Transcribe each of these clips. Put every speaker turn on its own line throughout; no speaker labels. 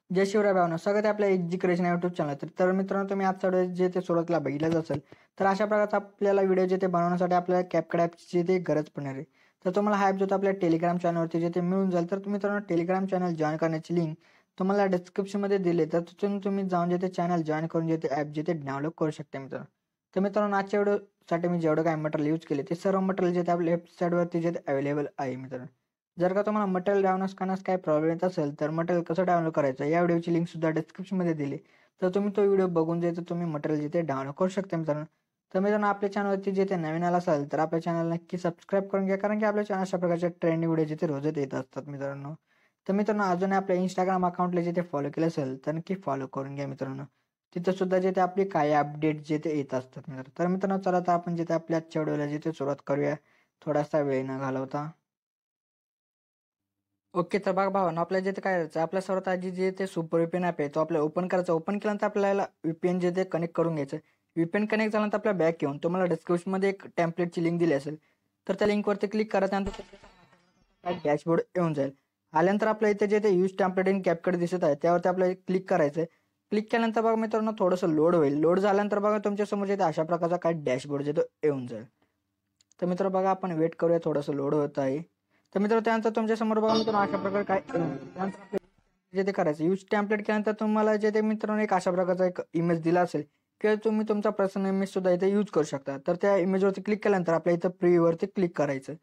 जय शिवराय भावना, स्वागत आहे आपल्या इजी क्रिएशन यूट्यूब चॅनल. तर मित्रांनो, तुम्ही आजचा व्हिडिओ जे ते सुरुवातीला बघितलंच असेल. तर अशा प्रकारचा आपल्याला व्हिडिओ जे ते बनवण्यासाठी आपल्याला CapCut ॲपची जे ते गरज पडणार आहे. तर तुम्हाला हा ॲप जो आपल्या टेलिग्राम चॅनलवरती जे ते मिळून जाईल. तर मित्रांनो, टेलिग्राम चॅनल जॉईन करण्याची लिंक तुम्हाला डिस्क्रिप्शनमध्ये दिली, तर तिथून तुम्ही जाऊन जे ते चॅनल जॉईन करून जे ते ॲप जे ते डाउनलोड करू शकता मित्रांनो. तर मित्रांनो, आजच्या व्हिडिओसाठी मी जेवढं काय मटेरियल यूज केले ते सर्व मटेरियल जे ते आपल्या वेबसाईटवरती जे ते अवेलेबल आहे मित्रांनो. जर का तुम्हाला मटेरियल डाउनलोड करण्यास काही प्रॉब्लेम येत असेल, तर मटेरियल कसं डाउनलोड करायचं या व्हिडिओची लिंक सुद्धा डिस्क्रिप्शनमध्ये दिली. तर तुम्ही तो व्हिडिओ बघून जे तुम्ही मटेरियल जिथे डाउनलोड करू शकता मित्रांनो. तर मित्रांनो, आपल्या चॅनलवरती जे ते नवीन आला असेल तर आपल्या चॅनल नक्की सबस्क्राईब करून घ्या, कारण की आपल्या चॅनल अशा प्रकारचे ट्रेंडिंग व्हिडिओ जिथे रोजच येत असतात मित्रांनो. तर मित्रांनो, अजून आपल्या इंस्टाग्राम अकाउंटला जे ते फॉलो केलं असेल तर नक्की फॉलो करून घ्या मित्रांनो. तिथं सुद्धा जे ते आपली काही अपडेट जे ते येत असतात मित्रांनो. तर मित्रांनो, चला तर आपण जे ते आपल्या आजच्या व्हिडिओला जे ते सुरुवात करूया थोडासा वेळ न घालवता. ओके, तर बघा भावांनो, आपल्याला जे ते काय करायचं, आपल्या सर्वात आधी जे ते सुपर VPN ॲप आहे तो आपल्याला ओपन करायचा. ओपन केल्यानंतर आपल्याला VPN जे ते कनेक्ट करून घ्यायचं. VPN कनेक्ट झाल्यानंतर आपल्या बॅक येऊन तुम्हाला डिस्क्रिप्शनमध्ये एक टेम्पलेटची लिंक दिली असेल, तर त्या लिंकवरती क्लिक करा. त्यानंतर डॅशबोर्ड येऊन जाईल. आल्यानंतर आपल्या इथे जे ते यूज टेम्पलेट इन CapCut दिसत आहे त्यावरती आपल्याला क्लिक करायचं आहे. क्लिक केल्यानंतर बघा मित्रांनो, थोडंसं लोड होईल. लोड झाल्यानंतर बघा तुमच्यासमोर जे ते अशा प्रकारचा काय डॅशबोर्ड जे तो येऊन जाईल. तर मित्रांनो, बघा आपण वेट करूया, थोडंसं लोड होत आहे. तर मित्रांनो, त्यानंतर तुमच्यासमोर बघा मित्रांनो अशा प्रकारे काय त्यानंतर आपल्याला जे ते करायचं यूज टेम्पलेट केल्यानंतर तुम्हाला जे ते मित्रांनो एक अशा प्रकारचा एक इमेज दिला असेल किंवा तुम्ही तुमचा पर्सनल इमेज सुद्धा इथे यूज करू शकता. तर त्या इमेजवरती क्लिक केल्यानंतर आपल्या इथं प्रिव्ह्यूवरती क्लिक करायचं.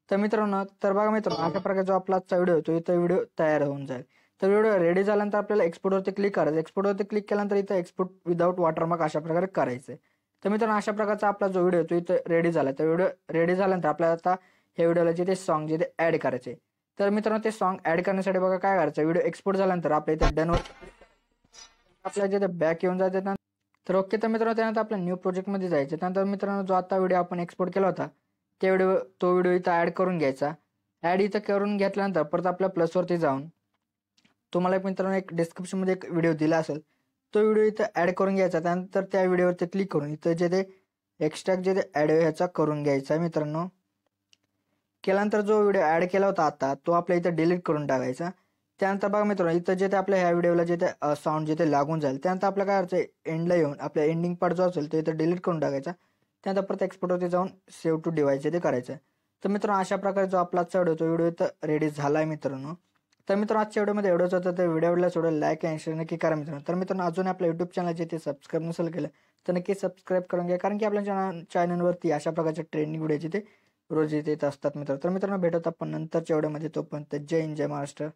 तर मित्रांनो, तर बघा मित्रांनो, अशा प्रकारचा जो आपला आजचा व्हिडिओ होतो इथं व्हिडिओ तयार होऊन जाईल. तर व्हिडिओ रेडी झाल्यानंतर आपल्याला एक्सपोर्टवरती क्लिक करायचं. एक्सपोर्टवरती क्लिक केल्यानंतर इथं एक्सपोर्ट विदाऊट वॉटरमार्क अशा प्रकारे करायचं. तर मित्रांनो, अशा प्रकारचा आपला जो व्हिडिओ तो इथं रेडी झाला. तर व्हिडिओ रेडी झाल्यानंतर आपल्याला आता हे व्हिडिओला जे ते सॉन्ग जे ते ॲड करायचे. तर मित्रांनो, ते सॉन्ग ॲड करण्यासाठी बघा काय करायचं, व्हिडिओ एक्सपोर्ट झाल्यानंतर आपल्या इथे डनवर आपल्या जे बॅक येऊन जाते. तर ओके, तर मित्रांनो, त्यानंतर आपल्या न्यू प्रोजेक्टमध्ये जायचं. त्यानंतर मित्रांनो, जो आता व्हिडिओ आपण एक्सपोर्ट केला होता तो व्हिडिओ इथं ॲड करून घ्यायचा. ॲड इथं करून घेतल्यानंतर परत आपल्या प्लसवरती जाऊन तुम्हाला मित्रांनो एक डिस्क्रिप्शनमध्ये एक व्हिडिओ दिला असेल, तो व्हिडिओ इथं ॲड करून घ्यायचा. त्यानंतर त्या व्हिडिओवरती क्लिक करून इथं जे ते एक्स्ट्रॅक्ट जे ते ॲड ह्याचा करून घ्यायचा मित्रांनो. केल्यानंतर जो व्हिडिओ ॲड केला होता आता तो आपल्या इथं डिलीट करून टाकायचा. त्यानंतर बघा मित्रांनो, इथं जे ते आपल्या ह्या व्हिडिओला जे ते साऊंड जे ते लागून जाईल. त्यानंतर आपल्या काय करायचं, एंडला येऊन आपल्या एंडिंग पार्ट जो असेल तो इथं डिलीट करून टाकायचा. त्यानंतर परत एक्सपोर्टवरती जाऊन सेव्ह टू डिव्हाइस जे ते करायचं. तर मित्रांनो, अशा प्रकारे जो आपला आजचा व्हिडिओ इथं रेडी झाला आहे मित्रांनो. तर मित्रांनो, आजच्या व्हिडिओमध्ये एवढंच होतं. तर व्हिडिओला थोडं लाईक आणि शेअर नक्की करा मित्रांनो. तर मित्रांनो, अजून आपल्या यूट्यूब चॅनल जे ते सबस्क्राईब नसेल केलं तर नक्की सबस्क्राईब करून घ्या, कारण की आपल्या चॅनलवरती अशा प्रकारचे ट्रेंडिंग व्हिडिओ जे ते रोज येत असतात मित्रांनो. तर मित्रांनो, भेटत आपण नंतरच्या व्हिडिओमध्ये. तोपर्यंत जय हिंद, जय महाराष्ट्र.